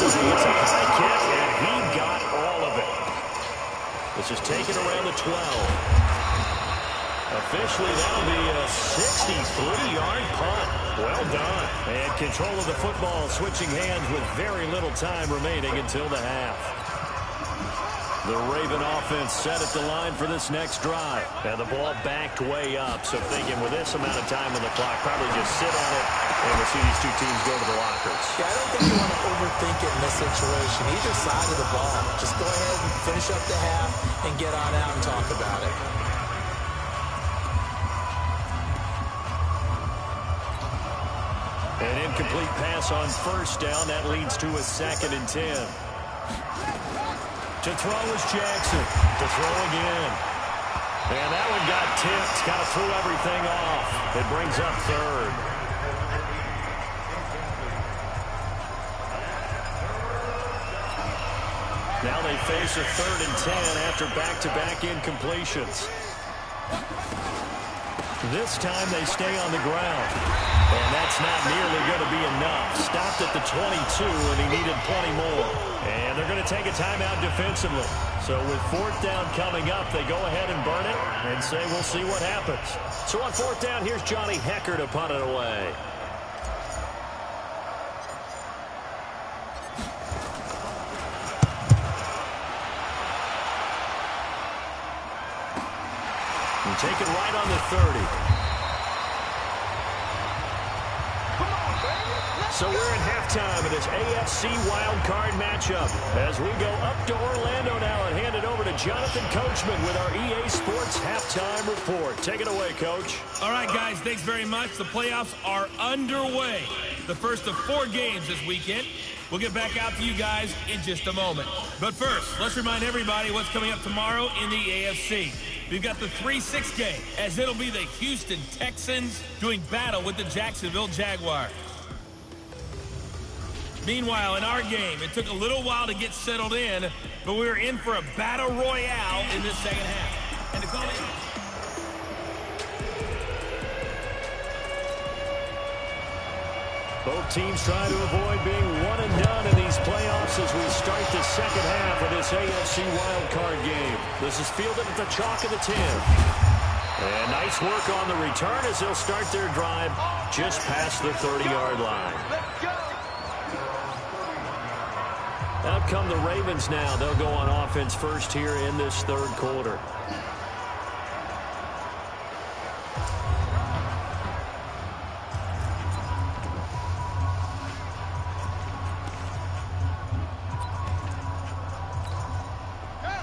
play. It's a high kick, and he got all of it. This is taken around the 12. Officially, that'll be a 63-yard punt. Well done. And control of the football, switching hands with very little time remaining until the half. The Raven offense set at the line for this next drive. And the ball backed way up, so thinking with this amount of time on the clock, probably just sit on it, and we'll see these two teams go to the lockers. Yeah, I don't think you want to overthink it in this situation. Either side of the ball. Just go ahead and finish up the half and get on out and talk about it. An incomplete pass on first down. That leads to a 2nd and 10. To throw is Jackson. To throw again. And that one got tipped. Kind of threw everything off. It brings up 3rd. Now they face a 3rd and 10 after back-to-back incompletions. This time they stay on the ground. And that's not nearly going to be enough. Stopped at the 22, and he needed plenty more. And they're going to take a timeout defensively. So with 4th down coming up, they go ahead and burn it and say we'll see what happens. So on 4th down, here's Johnny Hecker to punt it away. And take it right on the 30. So we're in halftime of this AFC wildcard matchup as we go up to Orlando now and hand it over to Jonathan Coachman with our EA Sports halftime report. Take it away, Coach. All right, guys, thanks very much. The playoffs are underway. The first of 4 games this weekend. We'll get back out to you guys in just a moment. But first, let's remind everybody what's coming up tomorrow in the AFC. We've got the 3-6 game, as it'll be the Houston Texans doing battle with the Jacksonville Jaguars. Meanwhile, in our game, it took a little while to get settled in, but we were in for a battle royale in this second half. And to call it... Both teams trying to avoid being one and done in these playoffs as we start the second half of this AFC wildcard game. This is fielded at the chalk of the 10. And nice work on the return as they'll start their drive just past the 30-yard line. Out come the Ravens now. They'll go on offense first here in this 3rd quarter.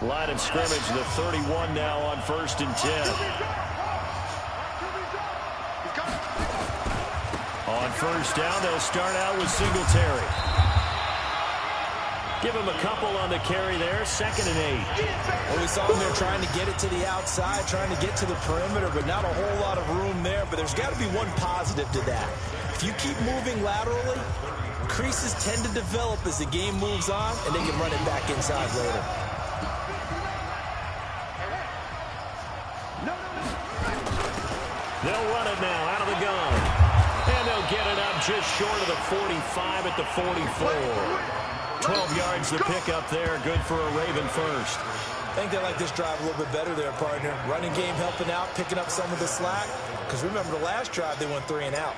Line of scrimmage, the 31 now on 1st and 10. On 1st down, they'll start out with Singletary. Give him a couple on the carry there, 2nd and 8. Well, we saw him there trying to get it to the outside, trying to get to the perimeter, but not a whole lot of room there. But there's got to be one positive to that. If you keep moving laterally, creases tend to develop as the game moves on, and they can run it back inside later. They'll run it now out of the gun. And they'll get it up just short of the 45 at the 44. 12 yards to pick up there. Good for a Raven first. I think they like this drive a little bit better there, partner. Running game helping out, picking up some of the slack. Because remember the last drive, they went 3 and out.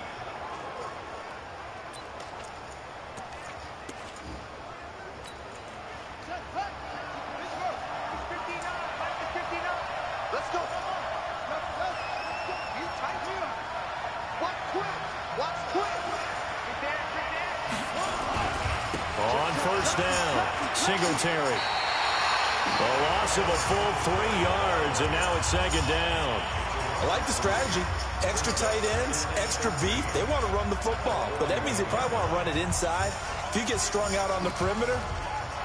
On 1st down, Singletary. A loss of a full 3 yards, and now it's 2nd down. I like the strategy. Extra tight ends, extra beef. They want to run the football, but that means they probably want to run it inside. If you get strung out on the perimeter,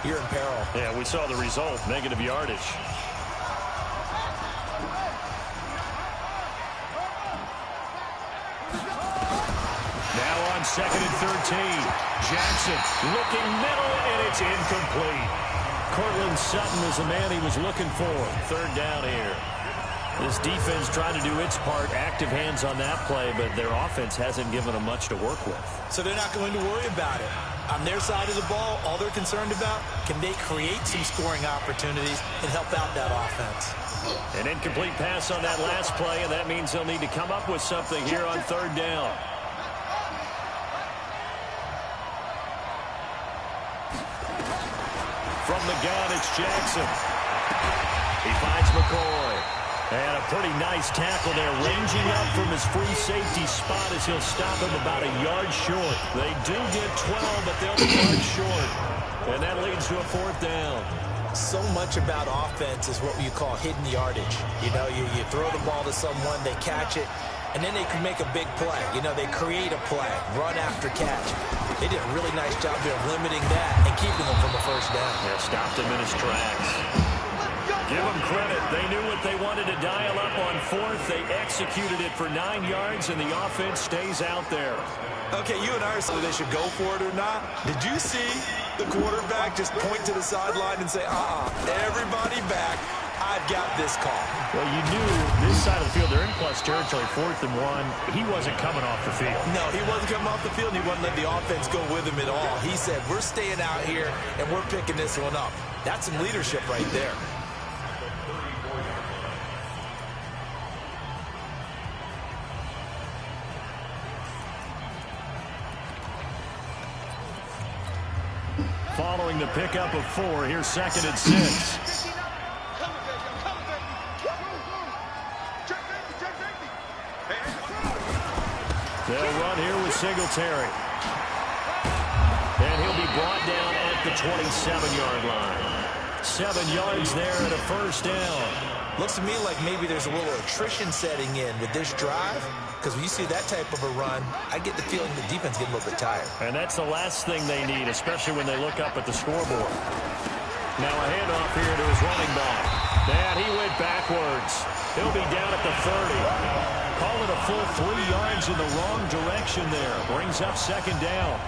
you're in peril. Yeah, we saw the result, negative yardage. Now on 2nd and 13. Jackson looking middle, and it's incomplete. Cortland Sutton is the man he was looking for. 3rd down here. This defense trying to do its part, active hands on that play, but their offense hasn't given them much to work with. So they're not going to worry about it. On their side of the ball, all they're concerned about, can they create some scoring opportunities and help out that offense? An incomplete pass on that last play, and that means they'll need to come up with something here on third down. From the gun, it's Jackson. He finds McCoy. And a pretty nice tackle there, ranging up from his free safety spot as he'll stop him about a yard short. They do get 12, but they'll be yard short. And that leads to a fourth down. So much about offense is what you call hidden yardage. You know, you throw the ball to someone, they catch it, and then they can make a big play. You know, they create a play, run after catch. They did a really nice job there of limiting that and keeping them from the first down. Yeah, stopped him in his tracks. Give them credit. They knew what they wanted to dial up on fourth. They executed it for 9 yards, and the offense stays out there. Okay, you and I are saying they should go for it or not. Did you see the quarterback just point to the sideline and say, everybody back. I've got this call. Well, you knew this side of the field, they're in plus territory, 4th and 1. He wasn't coming off the field. No, he wasn't coming off the field, and he wasn't letting the offense go with him at all. He said, we're staying out here, and we're picking this one up. That's some leadership right there. Following the pickup of 4, here's 2nd and 6. They'll run here with Singletary. And he'll be brought down at the 27-yard line. 7 yards there and a first down. Looks to me like maybe there's a little attrition setting in with this drive, because when you see that type of a run, I get the feeling the defense getting a little bit tired. And that's the last thing they need, especially when they look up at the scoreboard. Now a handoff here to his running back. And he went backwards. He'll be down at the 30. Call it a full 3 yards in the wrong direction there. Brings up 2nd down.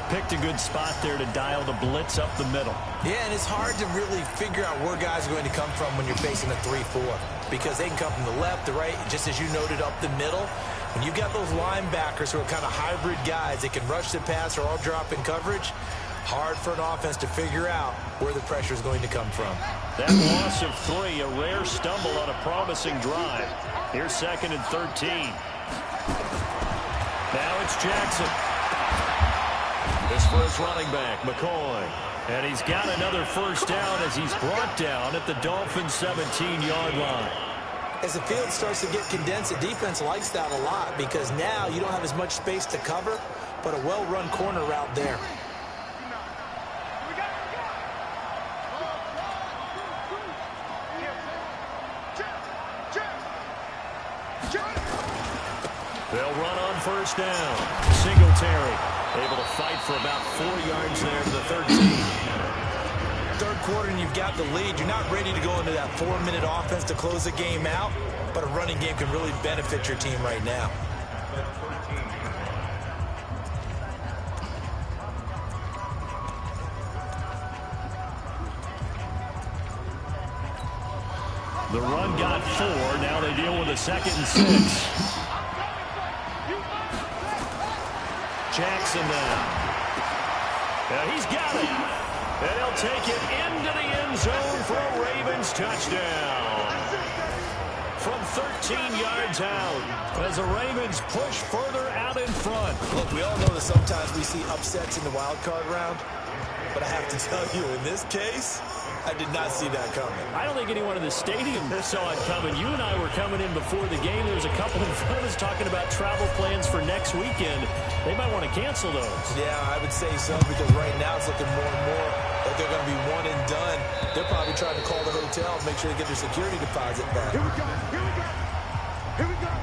Picked a good spot there to dial the blitz up the middle. Yeah, and it's hard to really figure out where guys are going to come from when you're facing a 3-4, because they can come from the left, the right, just as you noted, up the middle. When you've got those linebackers who are kind of hybrid guys that can rush the pass or all drop in coverage, hard for an offense to figure out where the pressure is going to come from. That loss of 3, a rare stumble on a promising drive. Here's 2nd and 13. Now it's Jackson. This for his running back, McCoy. And he's got another first down as he's brought down at the Dolphins' 17-yard line. As the field starts to get condensed, the defense likes that a lot, because now you don't have as much space to cover, but a well-run corner route there. They'll run on first down. Singletary able to fight for about 4 yards there to the 13. Third quarter and you've got the lead. You're not ready to go into that 4-minute offense to close the game out, but a running game can really benefit your team right now. The run got 4. Now they deal with a 2nd and 6. Jackson now. And he's got it. And he'll take it into the end zone for a Ravens touchdown. From 13 yards out as the Ravens push further out in front. Look, we all know that sometimes we see upsets in the wild card round, but I have to tell you, in this case, I did not see that coming. I don't think anyone in the stadium saw it coming. You and I were coming in before the game. There was a couple in front of us talking about travel plans for next weekend. They might want to cancel those. Yeah, I would say so, because right now it's looking more and more like they're going to be one and done. They're probably trying to call the hotel, make sure they get their security deposit back. Here we go. Here we go. Here we go.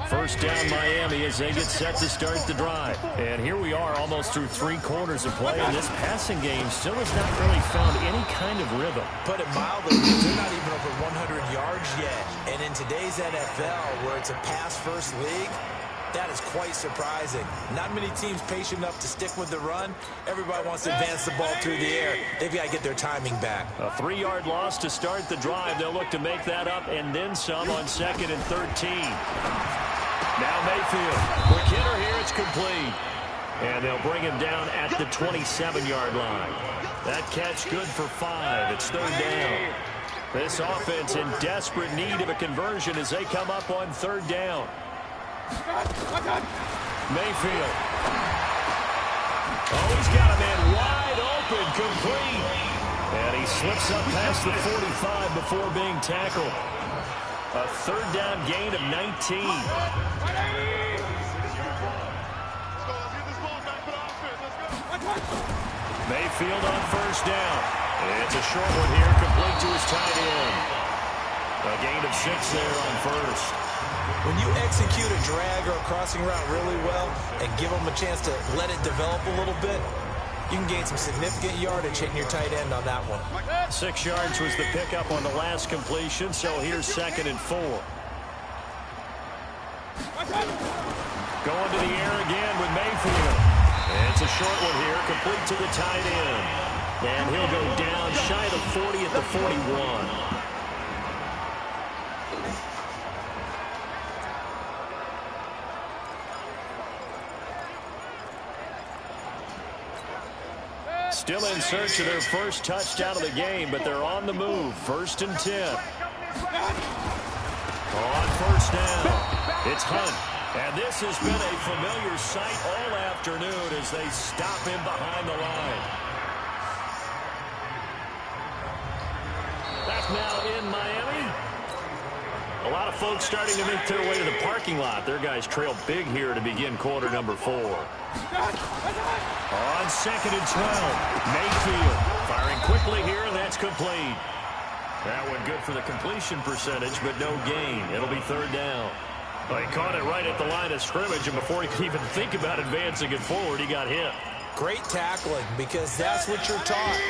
First down Miami as they get set to start the drive. And here we are almost through 3 quarters of play, and this passing game still has not really found any kind of rhythm. Put it mildly, they're not even over 100 yards yet. And in today's NFL, where it's a pass-first league, That is quite surprising. Not many teams patient enough to stick with the run. Everybody wants to advance the ball through the air. They've got to get their timing back. A 3-yard loss to start the drive. They'll look to make that up and then some on 2nd and 13. Now Mayfield. Quick hitter here. It's complete. And they'll bring him down at the 27-yard line. That catch good for 5. It's 3rd down. This offense in desperate need of a conversion as they come up on 3rd down. Mayfield. Oh, he's got a man wide open, complete. And he slips up past the 45 before being tackled. A 3rd down gain of 19. Mayfield on 1st down. It's a short one here, complete to his tight end. A gain of 6 there on 1st. When you execute a drag or a crossing route really well and give them a chance to let it develop a little bit, you can gain some significant yardage hitting your tight end on that one. 6 yards was the pickup on the last completion, so here's 2nd and 4. Going to the air again with Mayfield. It's a short one here, complete to the tight end. And he'll go down shy of the 40 at the 41. Still in search of their first touchdown of the game, but they're on the move. 1st and 10. On 1st down, it's Hunt. And this has been a familiar sight all afternoon as they stop him behind the line. Back now in Miami. A lot of folks starting to make their way to the parking lot. Their guys trail big here to begin quarter number 4. On 2nd and 12, Mayfield firing quickly here, and that's complete. That one good for the completion percentage, but no gain. It'll be 3rd down. Well, he caught it right at the line of scrimmage, and before he could even think about advancing it forward, he got hit. Great tackling, because that's what you're taught.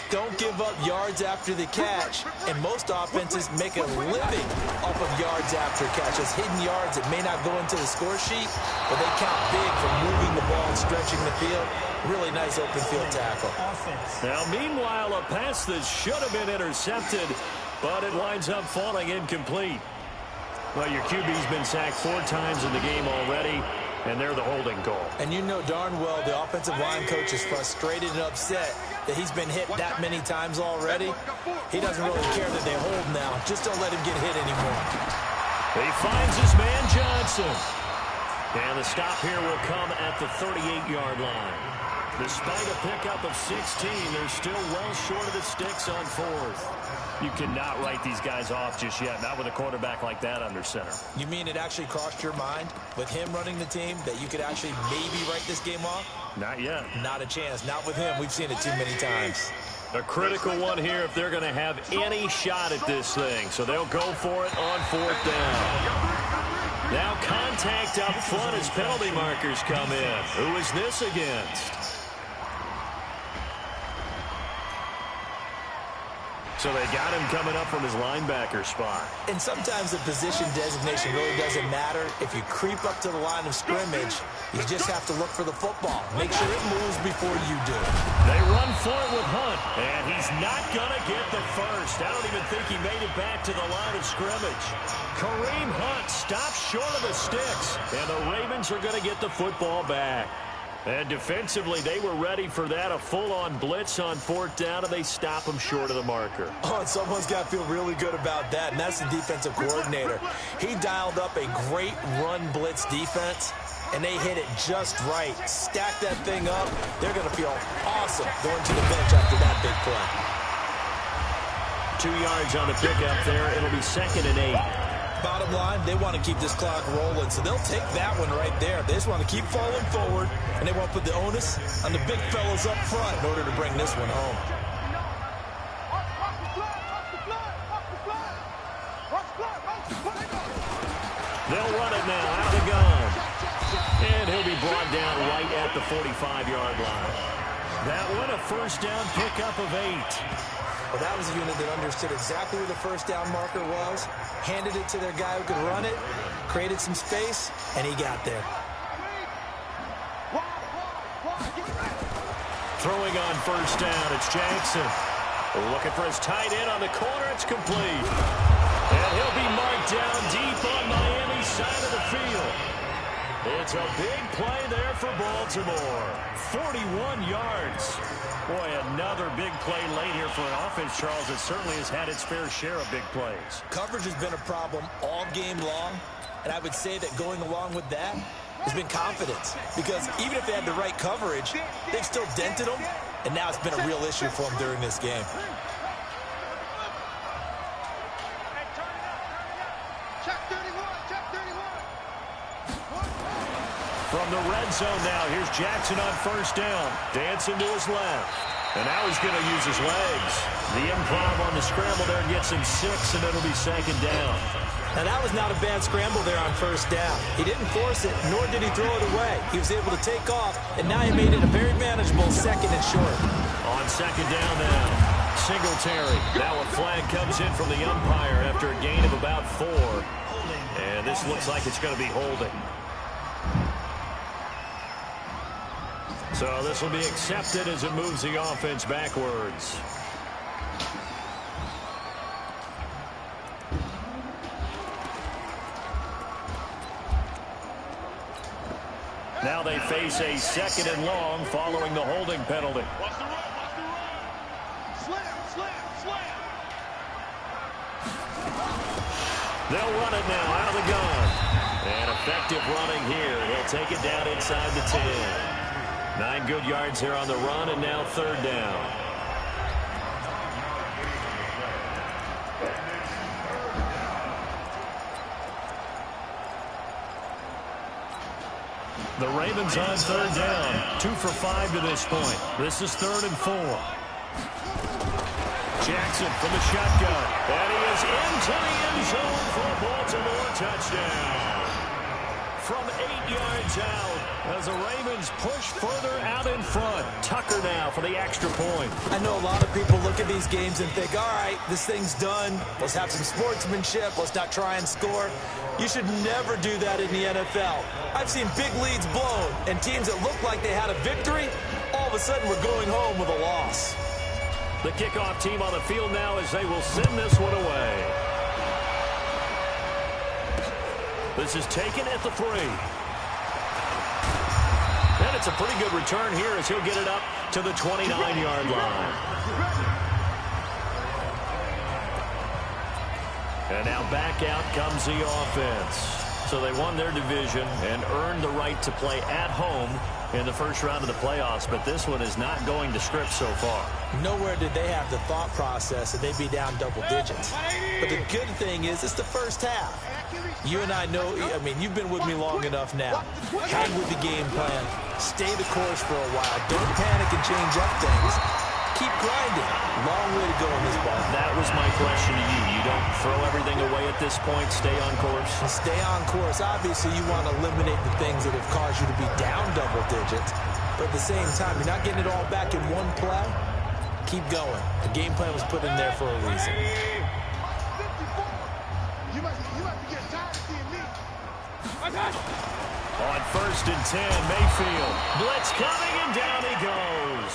Don't give up yards after the catch, and most offenses make a living off of yards after catch. As hidden yards that may not go into the score sheet, but they count big for moving the ball and stretching the field. Really nice open field tackle. Now, meanwhile, a pass that should have been intercepted, but it winds up falling incomplete. Well, your QB's been sacked 4 times in the game already, and they're the holding call. And you know darn well the offensive line coach is frustrated and upset that he's been hit that many times already. He doesn't really care that they hold now. Just don't let him get hit anymore. He finds his man Johnson. And the stop here will come at the 38-yard line. Despite a pickup of 16, they're still well short of the sticks on 4th. You cannot write these guys off just yet, not with a quarterback like that under center. You mean it actually crossed your mind with him running the team that you could actually maybe write this game off? Not yet. Not a chance. Not with him. We've seen it too many times. A critical one here if they're going to have any shot at this thing. So they'll go for it on 4th down. Now contact up front as penalty markers come in. Who is this against? So they got him coming up from his linebacker spot. And sometimes the position designation really doesn't matter. If you creep up to the line of scrimmage, you just have to look for the football. Make sure it moves before you do. They run for it with Hunt, and he's not going to get the first. I don't even think he made it back to the line of scrimmage. Kareem Hunt stops short of the sticks, and the Ravens are going to get the football back. And defensively, they were ready for that, a full-on blitz on 4th down, and they stop him short of the marker. Oh, and someone's got to feel really good about that, and that's the defensive coordinator. He dialed up a great run blitz defense, and they hit it just right. Stack that thing up. They're going to feel awesome going to the bench after that big play. 2 yards on the pickup there. It'll be 2nd and 8. Bottom line, they want to keep this clock rolling, so they'll take that one right there. They just want to keep falling forward, and they want to put the onus on the big fellas up front in order to bring this one home. They'll run it now out of the gun. And he'll be brought down right at the 45-yard line. That one, a 1st down pickup of 8. Well, that was a unit that understood exactly where the 1st down marker was, handed it to their guy who could run it, created some space, and he got there. Throwing on first down, it's Jackson. Looking for his tight end on the corner. It's complete. And he'll be marked down deep on Miami's side of the field. It's a big play there for Baltimore. 41 yards. Boy, another big play late here for an offense, Charles, that certainly has had its fair share of big plays. Coverage has been a problem all game long, and I would say that going along with that has been confidence. Because even if they had the right coverage, they've still dented them, and now it's been a real issue for them during this game. From the red zone now, here's Jackson on first down. Dancing to his left. And now he's going to use his legs. The improv on the scramble there gets him 6, and it'll be second down. Now, that was not a bad scramble there on first down. He didn't force it, nor did he throw it away. He was able to take off, and now he made it a very manageable second and short. On second down now, Singletary. Now a flag comes in from the umpire after a gain of about 4. And this looks like it's going to be holding. So this will be accepted as it moves the offense backwards. Now they face a second and long following the holding penalty. Watch the run, watch the run. Slam, slam, slam. They'll run it now out of the gun. And effective running here. He'll take it down inside the 10. 9 good yards here on the run, and now third down. The Ravens on third down. 2 for 5 to this point. This is 3rd and 4. Jackson from the shotgun. And he is into the end zone for a Baltimore touchdown. From 8 yards out as the Ravens push further out in front. Tucker now for the extra point. I know a lot of people look at these games and think, all right, this thing's done. Let's have some sportsmanship. Let's not try and score. You should never do that in the NFL. I've seen big leads blown, and teams that look like they had a victory, all of a sudden we're going home with a loss. The kickoff team on the field now as they will send this one away. This is taken at the 3. And it's a pretty good return here as he'll get it up to the 29-yard line. And now back out comes the offense. So they won their division and earned the right to play at home in the first round of the playoffs, but this one is not going to script so far. Nowhere did they have the thought process that they'd be down double digits. But the good thing is it's the first half. You and I know, I mean, you've been with me long enough now. Hang with the game plan. Stay the course for a while. Don't panic and change up things. Keep grinding. Long way to go in this ball. That was my question to you. You don't throw everything away at this point. Stay on course. Stay on course. Obviously, you want to eliminate the things that have caused you to be down double digits. But at the same time, you're not getting it all back in one play. Keep going. The game plan was put in there for a reason. You must be getting tired of seeing me. On 1st and 10, Mayfield. Blitz coming, and down he goes.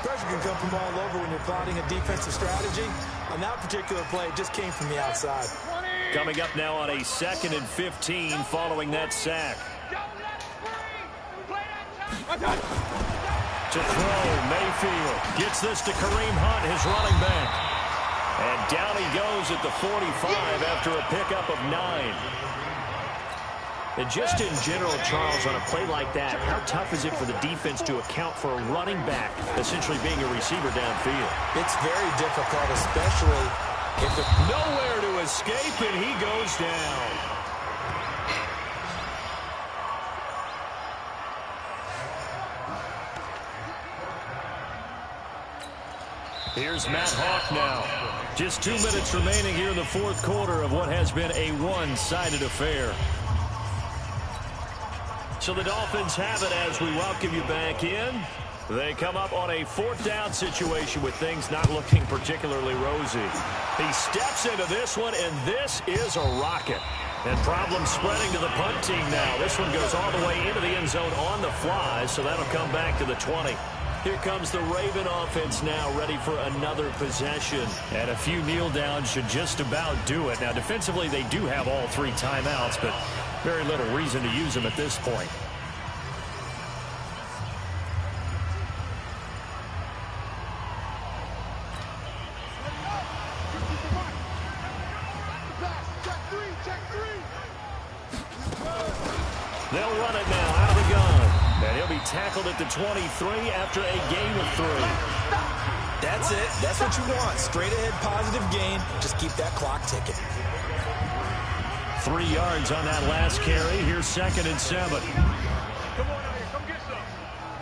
Pressure can come from all over when you're plotting a defensive strategy. On that particular play, it just came from the outside. Coming up now on a 2nd and 15 following that sack. To throw, Mayfield gets this to Kareem Hunt, his running back. And down he goes at the 45 after a pickup of 9. And just in general, Charles, on a play like that, how tough is it for the defense to account for a running back essentially being a receiver downfield? It's very difficult, especially if it's nowhere to escape, and he goes down. Here's Matt Hawk now. Just 2 minutes remaining here in the 4th quarter of what has been a one-sided affair. So the Dolphins have it as we welcome you back in. They come up on a 4th down situation with things not looking particularly rosy. He steps into this one, and this is a rocket. And problems spreading to the punt team now. This one goes all the way into the end zone on the fly, so that'll come back to the 20. Here comes the Raven offense now, ready for another possession. And a few kneel downs should just about do it. Now, defensively, they do have all 3 timeouts, but very little reason to use them at this point. They'll run it now out of the gun. And he'll be tackled at the 23 after a gain of 3. That's it. That's what you want. Straight ahead positive gain. Just keep that clock ticking. 3 yards on that last carry. Here's 2nd and 7. Come on out here. Come get some.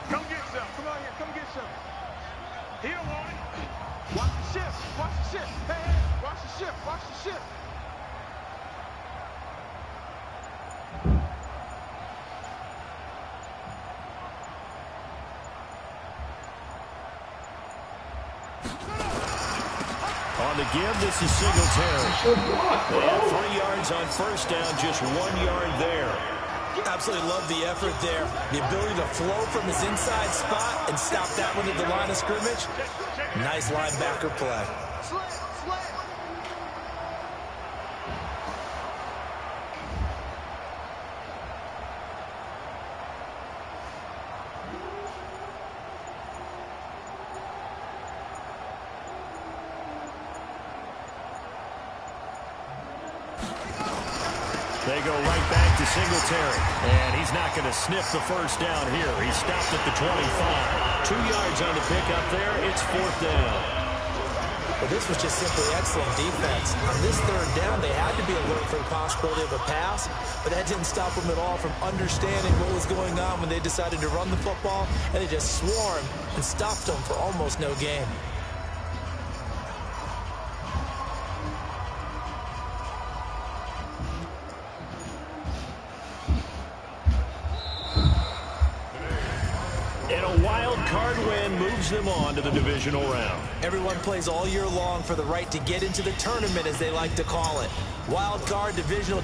Come get some. Come on here. Come get some. He don't want it. Watch the shift. Watch the shift. Hey, hey. Watch the shift. Watch the shift. On the give, this is Singletary. And 3 yards on 1st down, just 1 yard there. Absolutely love the effort there. The ability to flow from his inside spot and stop that one at the line of scrimmage. Nice linebacker play. Slant, slant. They go right back to Singletary. And he's not going to sniff the 1st down here. He stopped at the 25. 2 yards on the pickup there. It's 4th down. But this was just simply excellent defense. On this 3rd down, they had to be alert for the possibility of a pass, but that didn't stop them at all from understanding what was going on when they decided to run the football, and they just swarmed and stopped them for almost no gain. Moves them on to the divisional round. Everyone plays all year long for the right to get into the tournament, as they like to call it. Wild card, divisional.